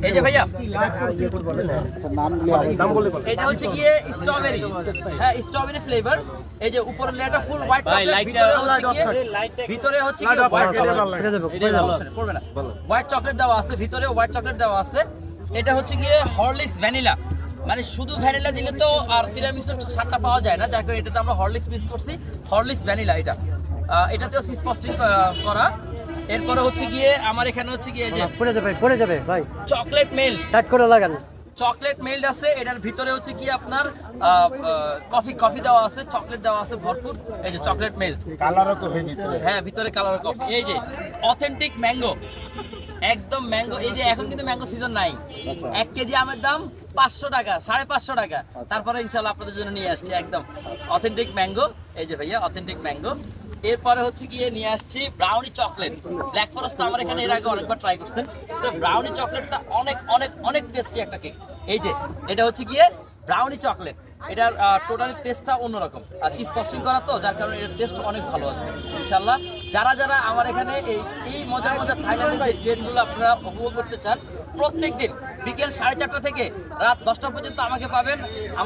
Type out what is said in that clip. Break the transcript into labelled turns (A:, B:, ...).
A: এই যে ভাইয়া
B: দাম বলে
A: এটা হচ্ছে গিয়ে স্ট্রবেরি, হ্যাঁ স্ট্রবেরি ফ্লেভার। এই যে উপরের লেয়ারটা ফুল হোয়াইট চকলেট, ভিতরে হচ্ছে গিয়ে হোয়াইট চকলেট পড়বে না, হোয়াইট চকলেট দেওয়া আছে, ভিতরে হোয়াইট চকলেট দেওয়া আছে। এটা হচ্ছে গিয়ে হরলিক্স ভ্যানিলা, মানে শুধু ভ্যানিলা দিলে তো আর তিরামিসুর স্বাদটা পাওয়া যায় না, যার কারণে এটাতে আমরা হরলিক্স মিক্স করছি, হরলিক্স ভ্যানিলা এটা। এটাতেও সিস ফ্রস্টিং করা। এরপরে হচ্ছে গিয়ে আমার এখানে হচ্ছে গিয়ে যে
C: পড়ে যাবে ভাই,
A: চকলেট মেল্ট,
C: টাইট করে লাগান।
A: চকলেট মেল্ট আছে, এটার ভিতরে হচ্ছে কি আপনার কফি দেওয়া আছে, চকলেট দেওয়া আছে ভরপুর। এই যে চকলেট মেল্ট,
B: কালারও কফি ভিতরে,
A: হ্যাঁ ভিতরে কালার কফি। এই যে অথেন্টিক ম্যাঙ্গো, একদম ম্যাঙ্গো। এই যে এখন কিন্তু ম্যাঙ্গো সিজন নাই, 1 কেজি আমের দাম 500 টাকা, 550 টাকা। তারপরে ইনশাল্লাহ আপনাদের জন্য নিয়ে আসছি একদম অথেন্টিক ম্যাঙ্গো। এই যে ভাইয়া অথেন্টিক ম্যাঙ্গো। এরপরে হচ্ছে গিয়ে নিয়ে আসছি ব্রাউনি চকলেট। ব্ল্যাক ফরেস্ট আমার এখানে এর আগে অনেকবার ট্রাই করছেন, তো ব্রাউনি চকলেটটা অনেক অনেক অনেক টেস্টি একটা কেক। এই যে এটা হচ্ছে গিয়ে ব্রাউনি চকলেট, এটার টোটালি টেস্টটা অন্যরকম, আর চিজ ফ্রস্টিং করা তো যার কারণে এর টেস্ট অনেক ভালো আসবে ইনশাল্লাহ। যারা যারা আমার এখানে এই মজার মজার থাইল্যান্ডের যে ট্রেনগুলো আপনারা উপভোগ করতে চান, প্রত্যেক দিন বিকেল 4:30 থেকে রাত 10টা পর্যন্ত আমাকে পাবেন। আমার